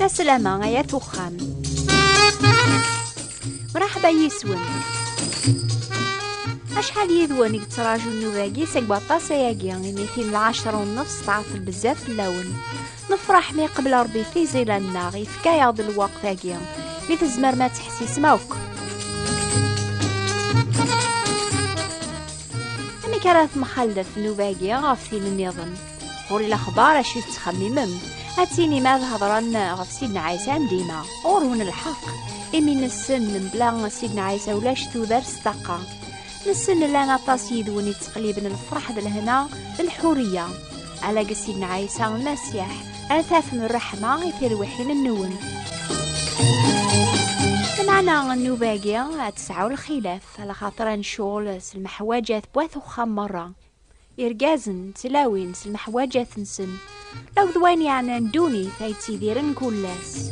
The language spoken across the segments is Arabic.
لا سلامة يا ثخام، مرحبا يسون. أشحال يذوان يتراجو النوباقي ساق طاسة يعني 2:10 تعطل بزاف اللون. نفرح مي قبل ربي في زيلنا غيف كايض الوقت هاكي مي تزمر ما تحسيس موك. أمي كانت مخلف نوباقي غافين النظام غوري الأخبار أشي تخممم هاتيني ما هضرن غف سيدنا عيسى ديما غورون الحق إمي نسن من بلا سيدنا عيسى ولاش تودر استقا نسن لنا طاس يدوني تقليبن الفرح بالهنا الحورية على سيدنا عيسى المسيح أثاف من الرحمة في الوحين النون. معنا النوباقي تسعو الخلاف على خاطر نشغل المحواجات بواثو خام مرة إرجازن تلاوين المحواجات نسن لو ذوين يعني ندوني ثايتي ديرن كولاس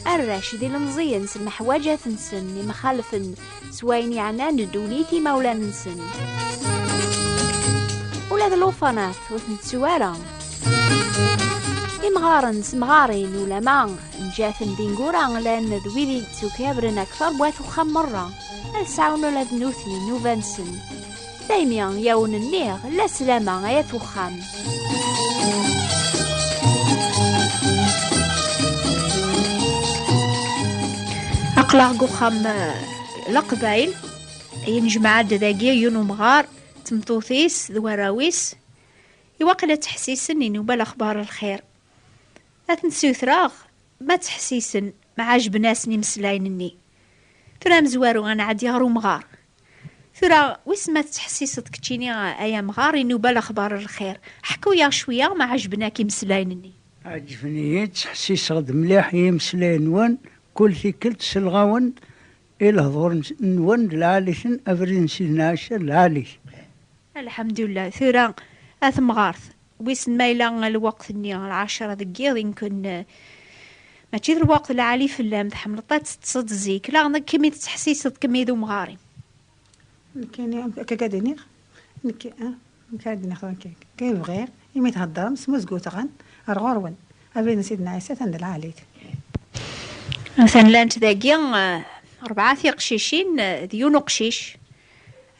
الراش دي المزيان المحواجات نسن مخالف سوين يعني ندوني في مولا نسن ولا ذلوفانات وثن تسوارا إمغارن سمغارين ولا ما نجاثن دينقورا لأن ذويذي تسوكابرن أكثر بواثو خام مرة الساون ولا ذنوثي نوفانسن دايما يون النيغ لا سلامة يا ثخام. أقلع قخام القبايل ينجمع داقيا يونو مغار تمطوثيس ذواراويس يواقل تحسيسن ينوبال أخبار الخير أتنسيو ثراغ ما تحسيسن ما عجب ناسني مسلاينني ترى مزوارو أنا عاد يغرو مغار ثرا ويسما تحسيسك تشيني أيام مغار ينوبال أخبار الخير حكوا يا شوية ما عجبناكي مسلاينني. عجبني تحسيس غد مليح يمسلاين وان كل في كل سلغاون إلى هضور نون العاليشن أفرين سيدنا عشر العاليش. الحمد لله ثرا أثم غارث ويسن مايلا الوقت الني 10 دقيقة يمكن ما تشير الوقت العالي في اللام تحملطات تصد زيك لا كمية تحسيسك كمية ذو مغاري كاين كاكادينيغ كاكادينيغ كاين بغير يمي تهضر مسموز قوتغن أرغورون أبين سيدنا عيسى تندل عليك مثلا لانت ذاكيا 4 قشيشين ديونو قشيش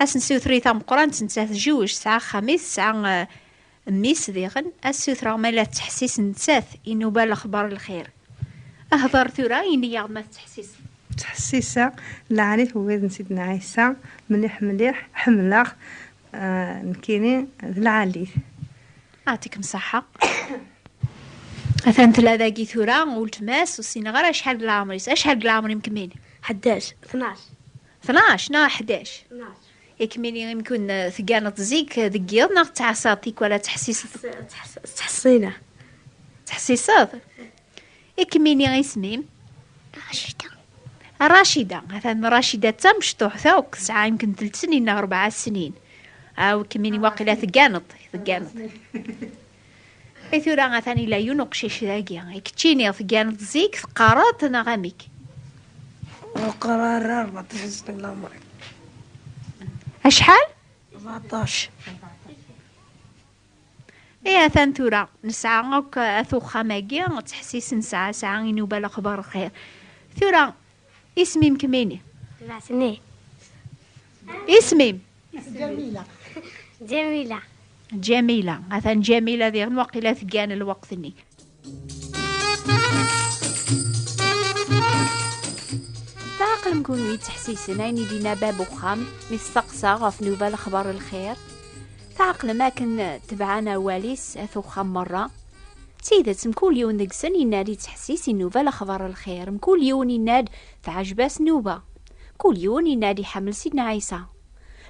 أسنسيو ثريثا مقران تنسات جوج ساعة خميس ساعة ميس ديغن أسنسيو ثرا مالا تحسيس نسات إنو بالأخبار الخير أهضر ثرا إني ما تحسيس تحسيسة لعليه هو سيدنا عيسى مليح حملاغ نكيني العالي أعطيكم صحة. مثلا ثلاثة ثورا قلت ماس وسينا غير أشحال العمر يمكن 11 12 نا 11 يكميني يمكن ثقانة زيك ذقيضنا تعصاتيك ولا تحسيسات يكميني غيسميم راشدة مثلا راشدة تمشطوح ثوك ساعة يمكن 3 سنين 4 سنين أو كميني واقلة ثقانة ثورا ثاني لا ينقشش ذاكيا يكتشيني ثقانة زيك ثقارات نغاميك وقرار 14 سنة العمر أشحال؟ 14 إيه ثانتورا نسعى أثو خماجي تحسيس نسعى ساعة ينوبة الأخبار الخير ثورا اسمي كميني 7 سنين اسمي جميلة مثلا جميلة ذي الوقت ثقان الوقت ني تعقل نكون يتحسيسنا يني دينا باب وخام مستقصى غف نوبة الأخبار الخير تعقل ما كان تبعنا واليس أثو خام مرة سيدة مكول يون دقسن ينادي تحسيس النوبة الأخبار الخير مكول يون يناد تعجباس نوبة كل يون ينادي حمل سيدنا عيسى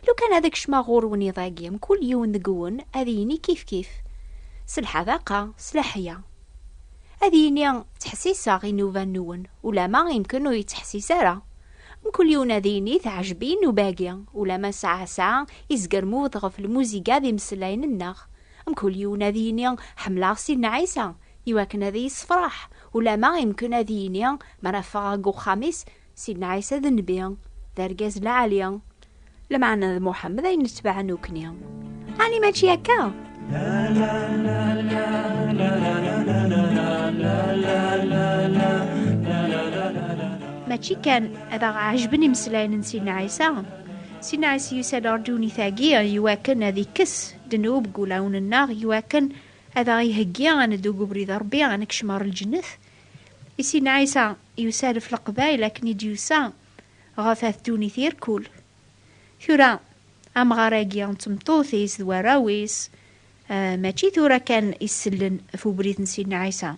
لو كان هذاك شماغور ونضاقيم كل يون ذقون أذيني كيف سلحة ذاقة سلاحية أذيني تحسيسا غي نوفا نون ولا ما يمكنو يتحسيسارا كل يون أذيني تعجبين وباقية ولا ما ساعة يزقر موضغ في الموزيقا ذي مسلاين النغ كل يون أذيني حملا سيدنا عيسى يواكن هذي صفراح ولا ما يمكن أذيني مرافقو خامس سيدنا عيسى ذنبيا ذرقاز العالية لمعنى محمد أين نتبع نوكنيا أني ماشي هكا. ماشي كان هذا عجبني مسلاين سيدنا عيسى. سيدنا عيسى يسال أرجوني ثاقية يواكن هذي كس دنوب قولاون النار يواكن هذا يهقيا أنا دوقو بريد ربي أنا كشمار الجنث. سيدنا عيسى يسال في القبائل لكن يجي يسا غفاث دوني ثير كل ثورا أم غراقيا تمطوثيس وراويس ماشي ثورا كان يسلن في بريد سيدنا عيسى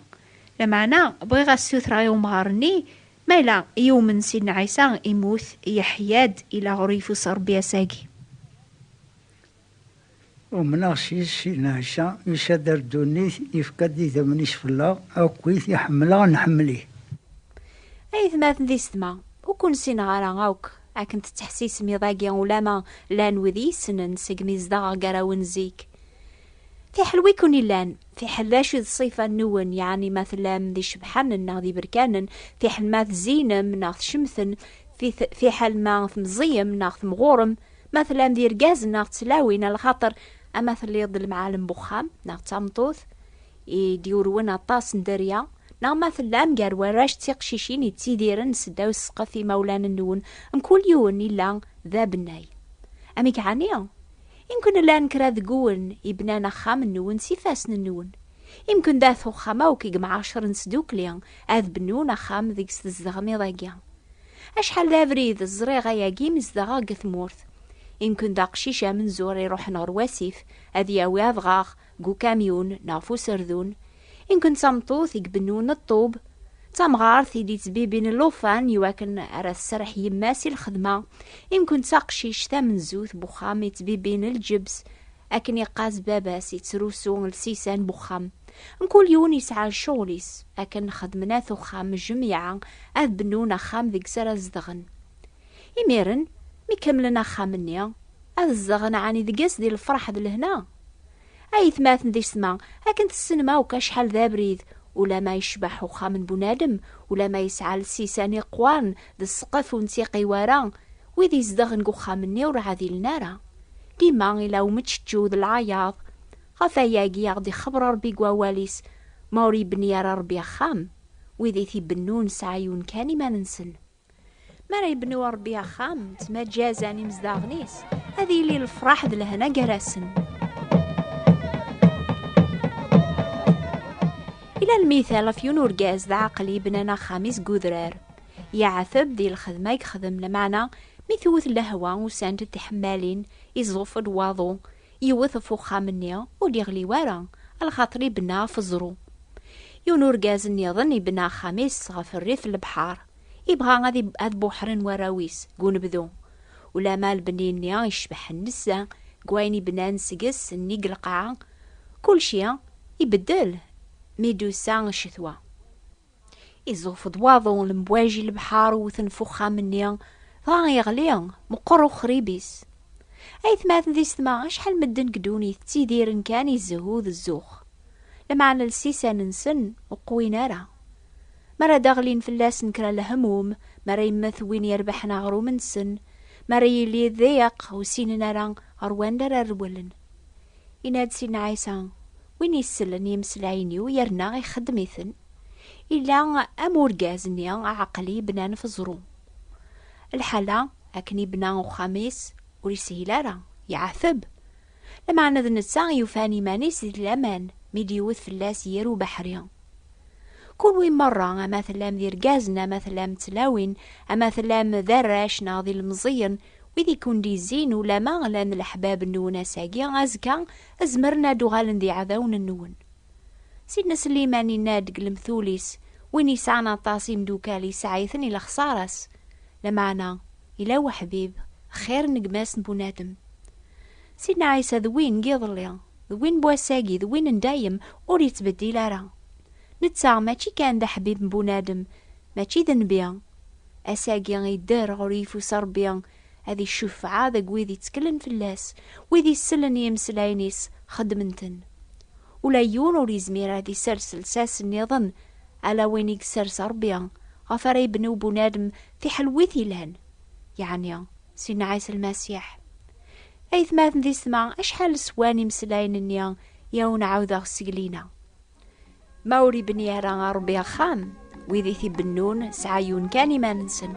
لمعنى بغيغا السوثرا يوم غارني ما لا يوم سيدنا عيسى يموت يحياد إلى غريف صربيا ساقي ومن أغشيس سيدنا عيسى يسادر دوني يفكدي ثمنيش في الله أو كويث يحملها نحمليه أي ثماث ذي سما وكون سين غارا غاوك أكنت تحسيس ميضاقيا ولا ما لان وذي سنن سقمي زداغا قراون زيك في حلوي كوني لان في حلاش الصيفة نون يعني مثلا ذي شبحان ناغ بركان في حل ماث زينم ناغ شمثن في حل ما مزيم ناغ مغورم مثلا ذي رقاز ناغ تلاوين على خاطر أمثل يضل معالم بخام ناغ تامطوث يديورون طاس ندريا ناغ مثلا مقار وراش تيقشيشين يتسيديرن سداو السقف في مولان النون كل يون إلا ذا بناي أمي كعنيا يمكن لا نكرا ذقون يبنانا خام النون سيفاس النون يمكن داثو خاما وكي مع 10 سدوك ليان اذ بنونا خام ذيك الزغمي ضاقيا اشحال ذا بريد الزريغة ياقي مزدغا قثمورث يمكن دا قشيشة من زور يروح نار واسيف اذ ياوي اذغاغ قو كاميون نافو سردون يمكن تمطوث يقبنون الطوب تمغارث يدي تبيبين اللوفان يواكن على السرح يماسي الخدمة يمكن تاقشيش ثامن زوث بخام يتبيبين الجبس أكن يقاز باباس يتروسو السيسان بخام كل يوم يسعى الشغليس أكن خدمنا ثخام جميعا أذ بنونا خام ذيك سر الزدغن يميرن ميكملنا خامنيا أذ الزغن عاني ذقاس دي الفرح ذي لهنا أي ثماثن ذي سما أكن تسنما وكاشحال ذا بريد ولا ما يشبح خامن بنادم ولا ما يسعى السيسان يقوان ذي السقف ونسيقي ورا وذي زدغن قو خامني ورعاذي النارا ديما إلا ومتشجود العياض غفاياقي يغدي خبر ربي قواليس موري بني ربي خام وذي ثي بنون سعيون كاني ما ننسن ما راه يبنوا ربي خام تما جازاني مزداغنيس هذه لي الفرح ذ لهنا قراسن إلى المثال في نورقاز ذا عقلي بنانا خامس قذرار يعثب ذي الخدمة يخدم لمعنى مثوث لهوا وساند تحمالين يزوف الواضو يوث خامنيا وليغلي وارا الخاطري بنا فزرو يونور غاز النيضن يبنا خامس غف الريف البحار يبغى غادي هاد بحر وراويس قون بذو ولا مال بنينيا يشبح النسا قويني بنا نسقس نيق القاعة كل شي يبدل ميدوسا الشتوى يزوف دواضو المبواجي البحار وثنفو خامنيا ضاغ يغليا مقرو خريبيس أي ثماث ذي سما شحال مدن قدوني تيديرن كان يزهوذ الزوخ لمعنى السيسان نسن وقوينارا مرا داغلين فلاس نكرا الهموم مرا يمثوين يربحنا غرو من سن مرا يلي ضيق وسيننا ران غروان دار الرولن يناد سينا عيسى وين يسلن يمسلعيني ويرنا يخدميثن إلا أمور قازني عقلي بنان فزرو الحالة أكني بنا وخاميس وريسهيلارا يعثب لمعنى ذا نتسا يفاني مانيس الأمان ميديوث فلاس يرو بحريا كل وين مرة أما ثلام ذي رقازنا أما ثلام تلاوين أما ثلام ذراش ناضي المزين وذي كون دي زين ولا ما لان الأحباب النونا ساقيا أزكا أزمرنا دوغالن ذي عذاون النون سيدنا سليماني نادق المثوليس وين يسعنا طاسيم دوكالي سعيثن إلى خسارس لمعنى إلا وحبيب خير نقماس بنادم سيدنا عيسى ذوين قيضليا ذوين بواساقي ذوين ندايم أوري تبدي لارا نتسا ماشي كان دا حبيب بنادم ماشي ذا نبيا أساقي يدار غريف وصربيا هذي الشفعة ذا قويذي تكلن في اللاس ويذي السلن يمسلاينيس خدمنتن ولا يون أوري زمير هذي سرسل ساس النظن على وين يكسر صربيا غفر يبنو بنادم في حلوثي لهن يعني سيدنا عيسى المسيح أي ثماثن دي سما أشحال سواني مسلاين النيا ياون عاودا سقلينا ماوري بنيارا ربي خام ويذي ثي بنون سعيون كاني ما ننسن.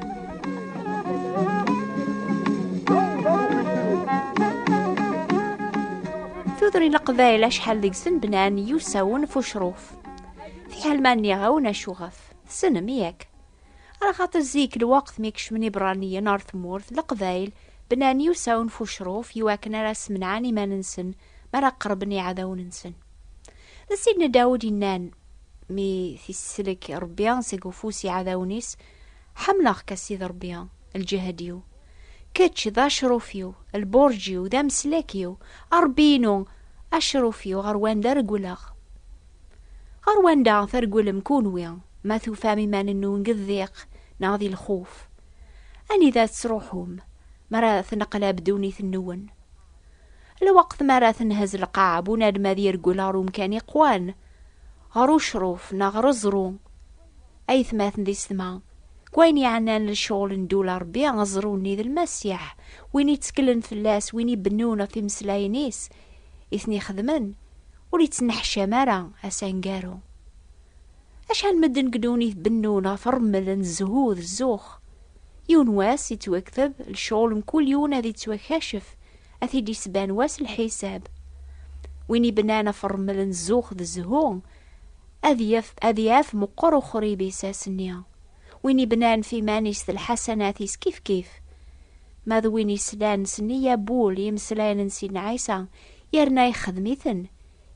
ثودري القبايل أشحال ديك سن بنان يساون فشروف في حال ما نيغاونا شغف سنم ياك على خاطر زيك الوقت ميكش من إبرانية نارث مورث القبايل بنان يساون فشروف يواكن راس منعاني ما ننسن ما قربني عذاو ننسن. سيدنا داود ينان مي في السلك ربيان سيقفوسي عذاونيس حملخ كسيد ربيان الجهديو كتش ذا شروفيو البورجيو ذا مسلاكيو أربينو أشروفيو غروان دا رقولاغ غروان دا ثرقول مكونويا ما ثوفامي ما ننو نقذيق ناضي الخوف أني ذات سروحهم مرا ثنقلا بدوني ثنون الوقت مرا ثنهز القاعب وناد ما ذي رقولا روم قوان غرو شروف نغرزرو أي ثماثن ذي سما كوين يعنان للشغل ندول ربي غزروني ذي المسيح وين يتسكلن فلاس وين يبنونا في مسلاينيس إثني خدمن ولي تنحشى مرا أسانقارو أشحال مدن قدوني بنونا فرمل نزهوذ الزوخ يون واس يتوكثب الشغل مكل يون هذي يتوكشف أثي دي سبان واس الحساب ويني بنانا فرمل نزوخ ذا الزهون أذياف مقر خريبي ساسنيا ويني بنان في مانيس الحسنات كيف ماذا ويني سلان سنية بول يمسلان نسين عيسى يرنا يخدميثن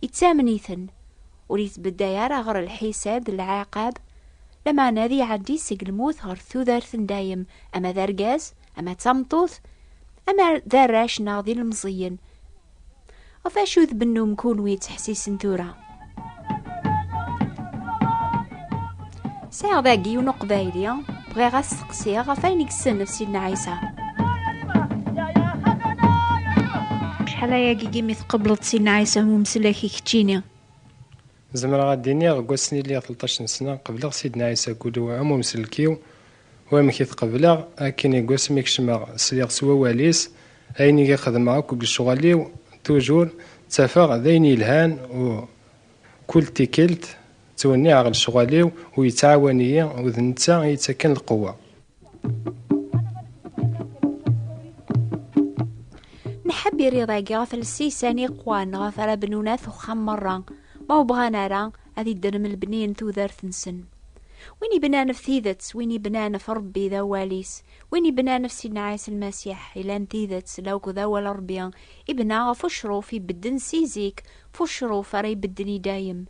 يتامنيثن وريت بدايا غير الحساب العقاب لما نادي عدي سجل موثر ثوذرثن دايم أما ذرقاز أما تمطوث أما ذراش ناضي المزين وفاشوذ بنو مكون ويتحسيس ثورة ساعة ذاقي ونقبايليا بغي غاسقسيا غفاين يكسن في سيدنا عيسى شحال ياكي كيمي تقبلت سيدنا عيسى ومسلاكي كتشيني زمرا غاديني غوسني لي 13 سنة قبل سيدنا عيسى كودو عمو مسلكيو ومكي تقبله اكيني غوس ميكشما سيغ سوا واليس ايني كيخدم كل شغاليو توجور تفاق ذيني الهان و كل تيكلت توني على الشغاليو ويتعاونيا وذنتا يتسكن القوة. نحب يريضاقي غفل السيساني قوان غفل بنوناث وخم مرة ما بغانا راه هذي الدرم البنين ذو ثنسن ويني بنان في ثيذت ويني بنان في ربي ذا واليس ويني بنان في سيدنا عيسى المسيح إلى ثيذت لوك ذا والربيان ابنا فشرو في بدن سيزيك فشرو فري بدني دايم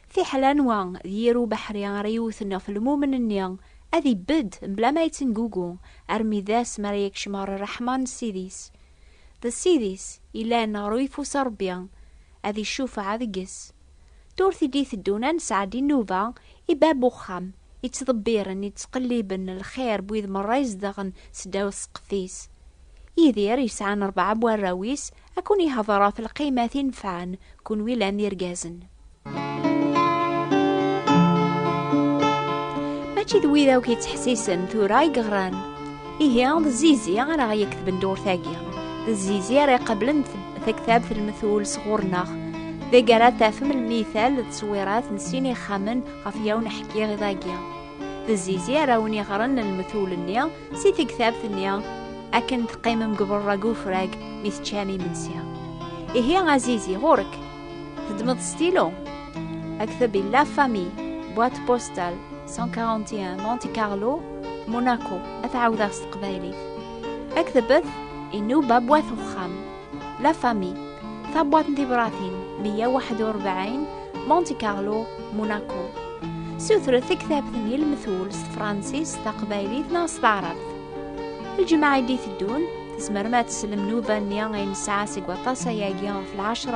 في حلان وان ديرو بحريان ريوثنا في المؤمن النيان أذي بد بلا ما يتنقوقو أرمي ذاس مريك شمار الرحمن سيديس ذا سيديس إلا نارويفو سربيان أذي شوف عذقس دورثي ديث الدونان سعدي نوفا إباب خام يتضبيرن يتقليبن الخير بويذ مرة يزدغن سداو سقفيس يذير يسعان 4 بواراويس أكون يهضرا في القيمة ينفعن كون ويلان يرقازن ماشي ذويذا وكي تحسيسن ثورا يقغران إيه الزيزي أنا غيكتبن دور ثاقيا الزيزي راه قبلن ثكتاب في المثول صغورنا ذي قرات تافم المثال تصويرات نسيني خامن غفيا ونحكي غذاقيا ذي زيزي راوني غرن المثول النيا سيتي كتاب ثنيا أكن تقيم مقبل راقو فراق ميث تشامي منسيا إيه عزيزي غورك تدمض ستيلو أكتب لا فامي بوات بوستال 141 مونتي كارلو موناكو أتعاوذ استقباليث أكتبت إنو باب وخام لا فامي ثبوات انتبراثين 141 مونتي كارلو موناكو سوثر كتاب ثني المثول فرانسيس تقبايليث ناس تعرض الجماعة دي الدون تسمر ما تسلم نوفا نيا غين ساعة سيقوطاسا ياقيا في 10:30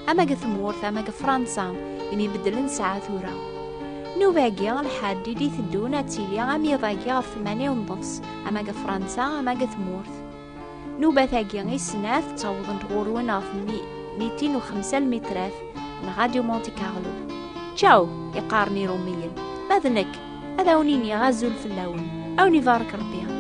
أما قثمورث أما قفرنسا إني بدلن ساعة ثورة نوفا قيا الحاد دي الدون أتيليا أمي ضاقيا في 8:30 أما قفرنسا أما قثمورث نوبة ثاقيا السناث تعوضن تغورونا في 205 المتراث من راديو مونتي كارلو. تشاو يقارني روميا ماذنك هذا ونيني غازول في اللون أو نفارك ربيها.